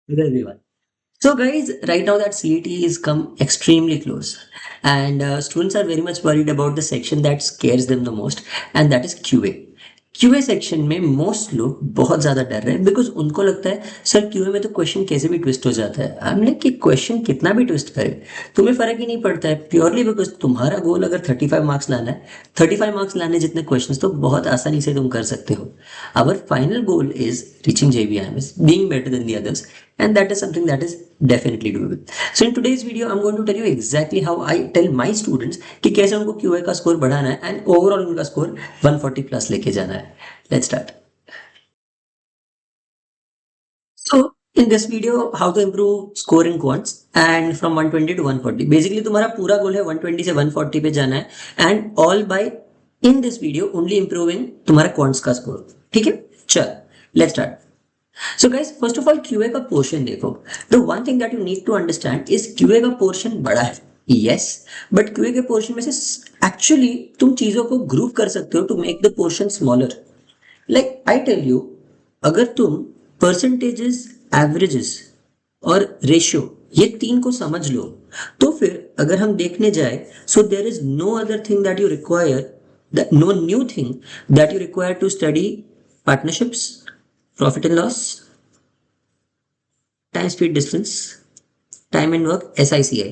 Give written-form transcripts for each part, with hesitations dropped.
Hello everyone. So guys, right now that CET is come extremely close, and students are very much worried about the section that scares them the most, and that is QA. QA section में most लोग बहुत ज्यादा डर रहे हैं because उनको लगता है सर क्यूए में तो क्वेश्चन कैसे भी ट्विस्ट हो जाता है। हमने कि क्वेश्चन कितना भी ट्विस्ट करे तुम्हें फर्क ही नहीं पड़ता है प्योरली बिकॉज तुम्हारा गोल अगर 35 मार्क्स लाना है, 35 मार्क्स लाने जितने क्वेश्चंस तो बहुत आसानी से तुम कर सकते हो। Our final goal is reaching JBIMS, being better than the others, and that is something that is definitely doable. So in today's video I'm going to tell you exactly how I tell my students कि कैसे उनको QA का score बढ़ाना है and overall उनका score 140 plus लेके जाना है। Let's start. So in this video how to improve score in quants and from 120 to 140. Basically तुम्हारा पूरा गोल है 120 से 140 पे जाना है and all by in this video only improving तुम्हारा quants का स्कोर। ठीक है, चल let's start. So guys, first of all QA का पोर्शन देखो। The one thing that you need to understand is QA का पोर्शन बड़ा है, yes, but QA के पोर्शन में से एक्चुअली तुम चीजों को ग्रुप कर सकते हो to make the portion smaller. Like I tell you, अगर तुम परसेंटेजेस, एवरेजेस और रेशियो ये तीन को समझ लो तो फिर अगर हम देखने जाए so there is no other thing that you require, no new thing that you require to study partnerships, profit and loss, time speed distance, time and work, SICI।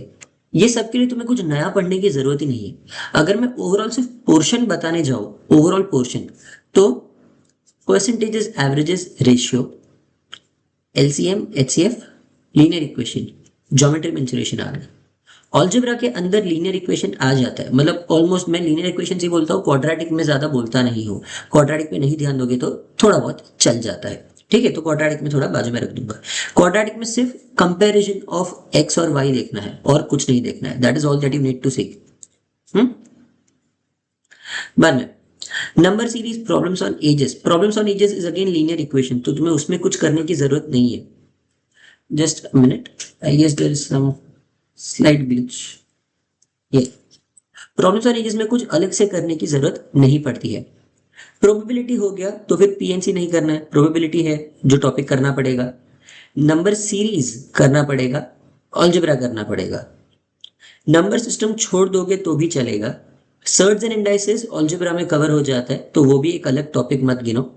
ये सब के लिए तुम्हें कुछ नया पढ़ने की जरूरत ही नहीं है। अगर मैं ओवरऑल सिर्फ पोर्शन बताने जाऊं, ओवरऑल पोर्शन, तो percentages, averages, ratio, LCM, HCF, linear equation, geometry mensuration आ गया। ऑलजेब्रा के अंदर लीनियर इक्वेशन आ जाता है, मतलब ऑलमोस्ट मैं लीनियर इक्वेशन ही बोलता हूँ, क्वाड्रेटिक में ज्यादा बोलता नहीं हूँ। क्वाड्रेटिक पे नहीं ध्यान दोगे तो थोड़ा बहुत चल जाता है। ठीक है, तो क्वाड्रेटिक में थोड़ा बाजू में रख दूंगा। क्वाड्रेटिक में सिर्फ कंपैरिजन ऑफ एक्स और वाई देखना है और कुछ नहीं देखना है। That is all that you need to see. बाद में number series, problems on ages. Problems on ages is again linear equation, तो तुम्हें उसमें कुछ करने की जरूरत नहीं है। Just a minute, I guess there is some slide glitch. ये प्रॉब्लम्स और एजेस में कुछ अलग से करने की जरूरत नहीं पड़ती है। प्रोबेबिलिटी हो गया तो फिर PNC नहीं करना है, प्रोबेबिलिटी है जो टॉपिक करना पड़ेगा। नंबर सीरीज करना पड़ेगा, अलजेब्रा करना पड़ेगा। नंबर सिस्टम छोड़ दोगे तो भी चलेगा। सर्ट्स एंड इंडाइसेस अलजेब्रा में कवर हो जाता है, तो वो भी एक अलग टॉपिक मत गिनो।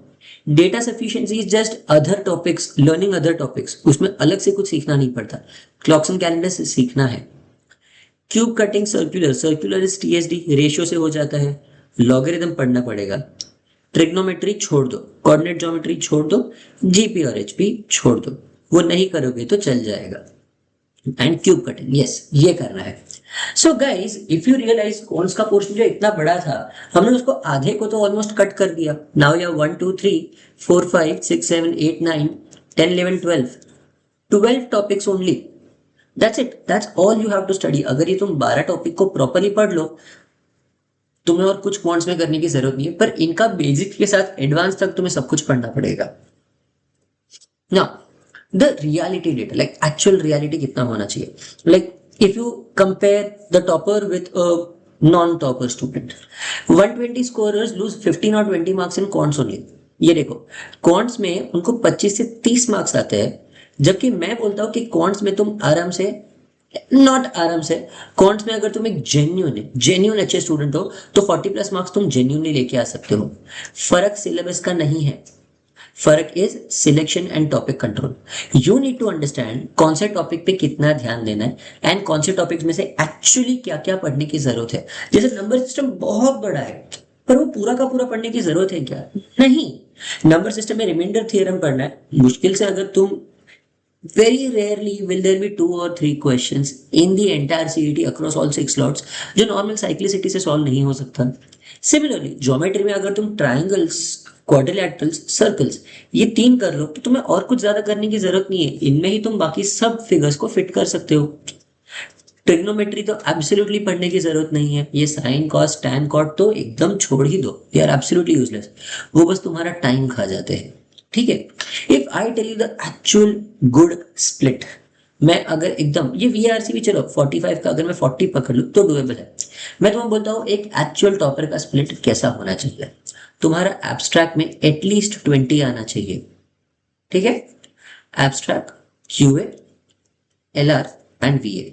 Data sufficiency is just other topics, learning other topics, उसमें अलग से कुछ सीखना नहीं पड़ता। क्लॉक्स एंड कैलेंडर से सीखना है। Cube cutting, circular, circular is TSD, ratio से हो जाता है। लॉगरिथम पढ़ना पड़ेगा। ट्रिग्नोमेट्री छोड़ दो, कोऑर्डिनेट ज्योमेट्री छोड़ दो, GP और HP छोड़ दो, वो नहीं करोगे तो चल जाएगा। एंड क्यूब कटिंग, यस, ये करना है। So guys, if you realise cons का पोर्शन जो इतना बड़ा था, हमने उसको आधे को तो ऑलमोस्ट कट कर दिया। Now you have 1 2 3 4 5 6 7 8 9 10 11 12 topics only. That's it, that's all you have to study. अगर ये तुम 12 टॉपिक को प्रॉपरली पढ़ लो, तुम्हें और कुछ क्वांट्स में करने की जरूरत नहीं है, पर इनका बेसिक के साथ एडवांस तक तुम्हें सब कुछ पढ़ना पड़ेगा। ना the reality data, like actual reality कितना होना चाहिए। Like if you compare the topper with non topper student, 120 scorers lose 15 और 20 मार्क्स इन कॉन्ट्स ओनली। ये देखो, कॉन्ट्स में उनको 25 से 30 मार्क्स आते हैं, जबकि मैं बोलता हूँ कि कॉन्ट्स में तुम आराम से, नॉट आराम से, कॉन्ट्स में अगर तुम एक जेन्यून अच्छे स्टूडेंट हो तो 40 प्लस मार्क्स तुम जेन्यूनली लेके आ सकते हो। फर्क सिलेबस का नहीं है, फर्क is selection and topic control. You need to understand कौन से टॉपिक पे कितना ध्यान देना है एंड कौन से टॉपिक में से एक्चुअली क्या क्या पढ़ने की जरूरत है। जैसे नंबर सिस्टम बहुत बड़ा है, पर वो पूरा का पूरा पढ़ने की जरूरत है क्या? नहीं। नंबर सिस्टम में रिमाइंडर थ्योरम पढ़ना है, मुश्किल से अगर तुम, very rarely will there be 2 or 3 questions in the entire CET across all 6 slots जो नॉर्मल साइक्लिसिटी से सॉल्व नहीं हो सकता। सिमिलरली ज्योमेट्री में अगर तुम ट्राइंगल्स, क्वाड्रिलैटरल्स, सर्कल्स ये तीन कर लो तो तुम्हें और कुछ ज्यादा करने की जरूरत नहीं है, इनमें ही तुम बाकी सब फिगर्स को फिट कर सकते हो। ट्रिग्नोमेट्री तो एब्सोल्युटली पढ़ने की जरूरत नहीं है, ये साइन कॉस टैन कॉट तो एकदम छोड़ ही दो, दे आर एब्सोल्युटली यूजलेस, वो बस तुम्हारा टाइम खा जाते हैं। ठीक है, if I tell you the actual good split, मैं अगर एकदम ये VRC भी चलो 45 का अगर मैं 40 पकड़ लूँ तो डुएबल है। मैं तुम्हें बोलता हूँ एक एक्चुअल टॉपर का स्प्लिट कैसा होना चाहिए। तुम्हारा एब्स्ट्रैक्ट में एटलीस्ट 20 आना चाहिए। ठीक है, abstract QA, LR and VA।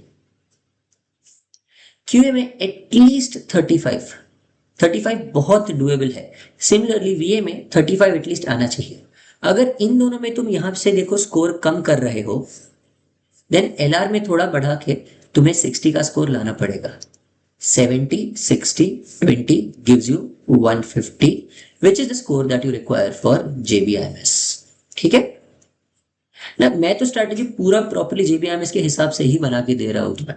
QA में एटलीस्ट 35 बहुत डुएबल है। सिमिलरली VA में 35 एटलीस्ट आना चाहिए। अगर इन दोनों में तुम यहां से देखो स्कोर कम कर रहे हो, देन LR में थोड़ा बढ़ा के तुम्हें 60 का स्कोर लाना पड़ेगा। 70, 60, 20 gives you 150, which is the score that you require for JBIMS। ठीक है ना? मैं तो स्ट्रैटेजी पूरा प्रॉपर्ली JBIMS के हिसाब से ही बना के दे रहा हूं तुम्हें।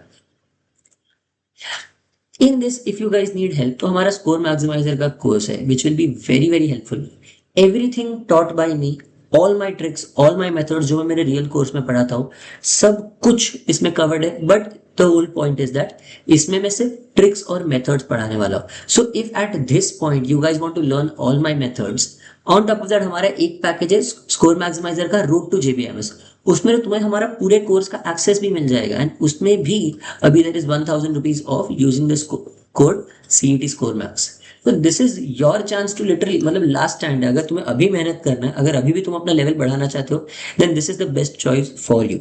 In this if you guys need help, तो हमारा स्कोर मैक्सिमाइजर का कोर्स है which will be very very helpful. Everything taught by me, all my tricks, all my methods जो मैं मेरे रियल कोर्स में पढ़ाता हूँ, सब कुछ इसमें कवर्ड है। But the whole point is that इसमें मैं सिर्फ ट्रिक्स और मेथड्स पढ़ाने वाला हूँ। So if at this point you guys want to learn all my methods, on top of that हमारा एक पैकेज है स्कोर मैक्सिमाइजर का, रूट टू JBIMS। उसमें तुम्हें हमारा पूरे कोर्स का एक्सेस भी मिल जाएगा एंड उसमें भी अभी there is 1000 rupees of using this code CET score max. तो this is your chance to literally, मतलब लास्ट स्टैंड है। अगर तुम्हें अभी मेहनत करना है, अगर अभी भी तुम अपना लेवल बढ़ाना चाहते हो, then this is the best choice for you.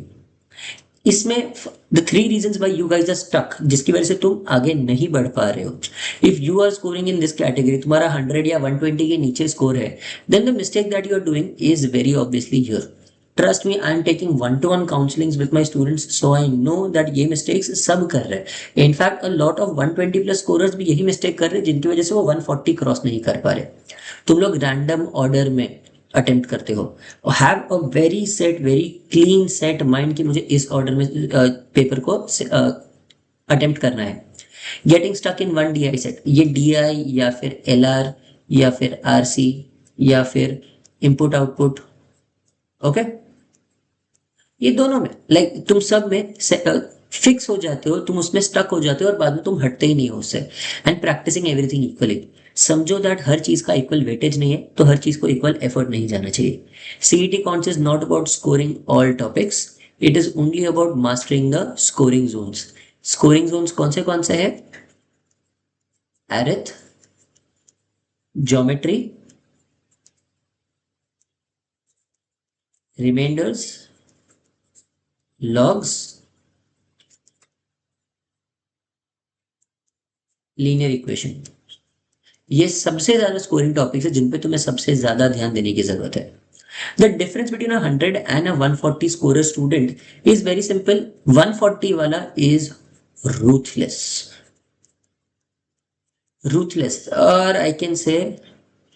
इसमें the 3 reasons why you guys are stuck, जिसकी वजह से तुम आगे नहीं बढ़ पा रहे हो। If you are scoring in this category, तुम्हारा 100 या 120 के नीचे स्कोर है, then the mistake that you are doing is very obviously here. Trust me, I am taking 1-to-1 counsellings with my students, so I know that ये mistakes सब कर रहे हैं। In fact a lot of 120 plus scorers भी यही mistake कर रहे हैं, जिनकी वजह से वो 140 क्रॉस नहीं कर पा रहे। तुम लोग रैंडम ऑर्डर में अटेम्प्ट करते हो। Have a very set, very clean set mind कि मुझे इस ऑर्डर में पेपर को अटेम्प्ट करना है। Getting stuck in one DI set, ये DI या फिर LR या फिर RC या फिर इनपुट आउटपुट, ओके, ये दोनों में लाइक तुम सब में फिक्स हो जाते हो, तुम उसमें स्टक हो जाते हो और बाद में तुम हटते ही नहीं हो उससे। एंड प्रैक्टिसिंग एवरीथिंग इक्वली, समझो दैट हर चीज का इक्वल वेटेज नहीं है, तो हर चीज को इक्वल एफर्ट नहीं जाना चाहिए। CET cons is not about scoring all topics, it is only about mastering the scoring zones. Scoring zones कौन से है? Arith, geometry, reminders, logs, linear equation. ये सबसे ज्यादा स्कोरिंग टॉपिक्स है जिन पे तुम्हें सबसे ज्यादा ध्यान देने की जरूरत है। The difference between 100 and 140 scorer student is very simple. 140 वाला इज रूथलेस, और आई कैन से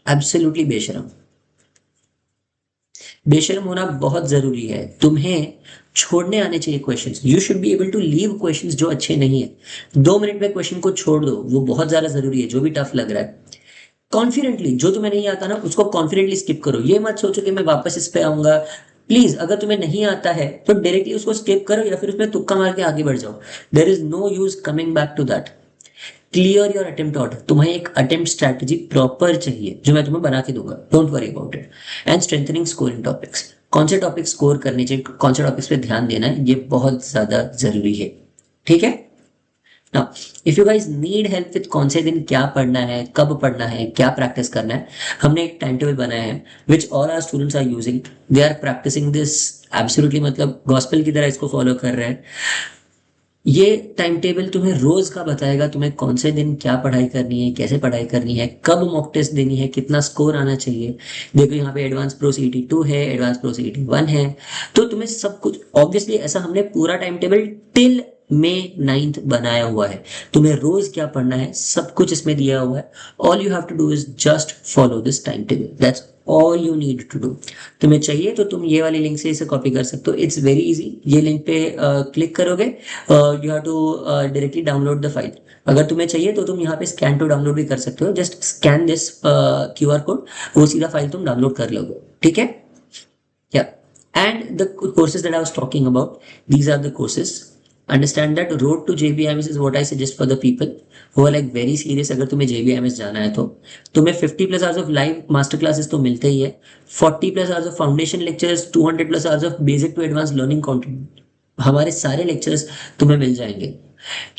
एब्सोल्युटली बेशरम। बेशरम होना बहुत जरूरी है। तुम्हें छोड़ने आने चाहिए questions. You should be able to leave questions जो अच्छे नहीं है। 2 मिनट में क्वेश्चन को छोड़ दो, वो बहुत ज्यादा जरूरी है। जो भी टफ लग रहा है, कॉन्फिडेंटली, जो तुम्हें नहीं आता ना उसको कॉन्फिडेंटली स्किप करो। ये मत सोचो कि मैं वापस इस पे आऊंगा। प्लीज, अगर तुम्हें नहीं आता है तो डायरेक्टली उसको स्किप करो या फिर उसमें तुक्का मार के आगे बढ़ जाओ। There is no use coming back to that. Clear your attempt order. तुम्हें एक अटेम्प्ट स्ट्रैटेजी प्रॉपर चाहिए जो मैं तुम्हें बना के दूंगा, don't worry about it. And strengthening scoring topics, कौन से टॉपिक स्कोर करने चाहिए, कौन से टॉपिक्स पे ध्यान देना है, ये बहुत ज्यादा जरूरी है। ठीक है ना? If you guys need help with कौन से दिन क्या पढ़ना है, कब पढ़ना है, क्या प्रैक्टिस करना है, हमने एक टाइम टेबल बनाया है which all our students are using. They are practising this absolutely, मतलब गॉस्पेल की तरह इसको फॉलो कर रहे हैं। ये टाइम टेबल तुम्हें रोज का बताएगा तुम्हें कौन से दिन क्या पढ़ाई करनी है, कैसे पढ़ाई करनी है, कब मॉक टेस्ट देनी है, कितना स्कोर आना चाहिए। देखो यहाँ पे एडवांस प्रो CET 2 है, एडवांस प्रो CET 1 है, तो तुम्हें सब कुछ ऑब्वियसली ऐसा हमने पूरा time table till May 9th बनाया हुआ है। तुम्हें रोज क्या पढ़ना है सब कुछ इसमें दिया हुआ है। All you have to do is just follow this time table, that's all you need to do. तुम्हें चाहिए तो तुम ये वाली लिंक से इसे कॉपी कर सकते हो। It's very easy. ये लिंक पे क्लिक करोगे, you have to directly download the file. अगर तुम्हें चाहिए तो तुम यहाँ पे स्कैन टू डाउनलोड भी कर सकते हो। Just scan this QR code, वो सीधा फाइल तुम डाउनलोड कर लोगे। ठीक है? या and the courses that I was talking about, these are the courses. Understand that road to JBIMS is what I suggest for the people who are like very serious. अगर तुम्हें JBIMS जाना है तो तुम्हें 50+ hours of live master classes तो मिलते ही है, 40+ hours of foundation lectures, 200+ hours of basic to advance learning content, हमारे सारे लेक्चर्स तुम्हें मिल जाएंगे।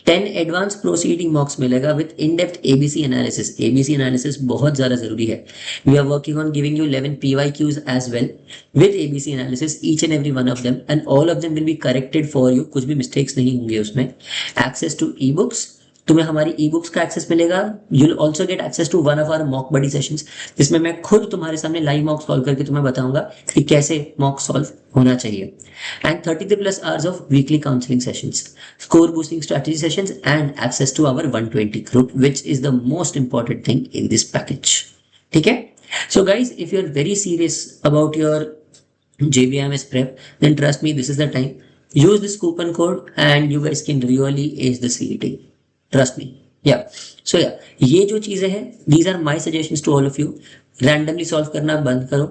10 एडवांस प्रोसीडिंग मॉक्स मिलेगा with in depth ABC analysis. ABC analysis बहुत ज़्यादा ज़रूरी है। We are working on giving you 11 PYQs as well with ABC analysis, each and every one of them, and all of them will be corrected for you. कुछ भी mistakes नहीं होंगे उसमें। Access to E books, तुम्हें हमारी e books का access मिलेगा। You will also get access to one of our mock buddy sessions, जिसमें मैं खुद तुम्हारे सामने लाइव मॉक सॉल्व करके तुम्हें बताऊंगा कि कैसे मॉक सॉल्व होना चाहिए। And 33+ hours of weekly counselling sessions, score boosting strategy sessions, and access to our 120 group, which is the most important thing in this package. ठीक है? So guys, if you are very serious about your JVMS prep, then trust me, this is the time. Use this coupon code and you guys can really ace the CET. Trust me. Yeah. So yeah, ये जो चीजें हैं, these are my suggestions to all of you. Randomly solve करना बंद करो।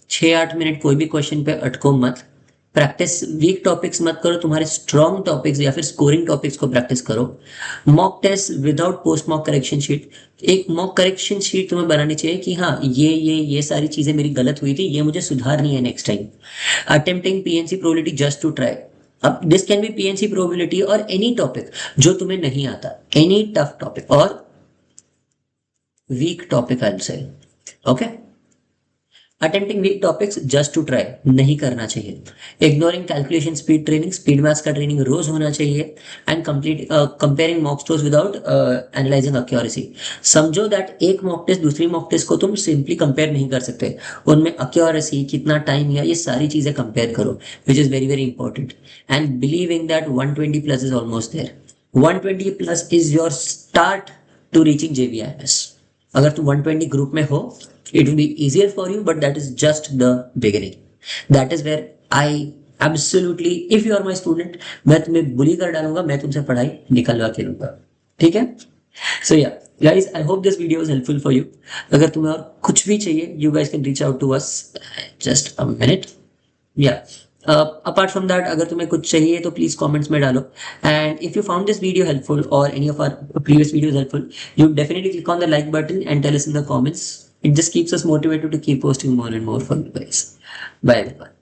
6-8 minute कोई भी question पे अटको मत। प्रैक्टिस वीक टॉपिक्स मत करो, तुम्हारे स्ट्रॉन्ग टॉपिक्स या फिर स्कोरिंग टॉपिक्स को प्रैक्टिस करो। Mock test without post mock correction sheet, एक मॉक करेक्शन शीट तुम्हें बनानी चाहिए कि हाँ ये सारी चीजें मेरी गलत हुई थी, ये मुझे सुधारनी है next time. Attempting PNC probability just to try. अब this can be PNC probability और एनी टॉपिक जो तुम्हें नहीं आता, एनी टफ टॉपिक और weak topic I will say. Okay, attempting weak topics just to try नहीं करना चाहिए। Ignoring calculation speed training, speed maths का ट्रेनिंग रोज होना चाहिए। And complete comparing mock test without analyzing accuracy. समझो दैट एक मॉक टेस्ट दूसरी मॉक टेस्ट को तुम सिंपली कंपेयर नहीं कर सकते, उनमें एक्यूरेसी, कितना टाइम लिया, ये सारी चीजें कंपेयर करो, which is very very important. And believing that 120+ is almost there. 120+ is your start to reaching JVMS। अगर तुम 120 ग्रुप में हो, it will be easier for you, but that is just the beginning. That is where I absolutely, if you are my student, मैं तुम्हें बुली कर डालूंगा, मैं तुमसे पढ़ाई निकलवा के लूंगा। ठीक है? So yeah, guys, I hope this video is helpful for you. अगर तुम्हें और कुछ भी चाहिए, you guys can reach out to us. Just a minute. Yeah. Apart from that, अगर तुम्हें कुछ चाहिए तो प्लीज कमेंट्स में डालो। And if you found this video helpful और any of our previous videos helpful, you definitely click on the like button and tell us in the comments. It just keeps us motivated to keep posting more and more for you guys. Bye everyone.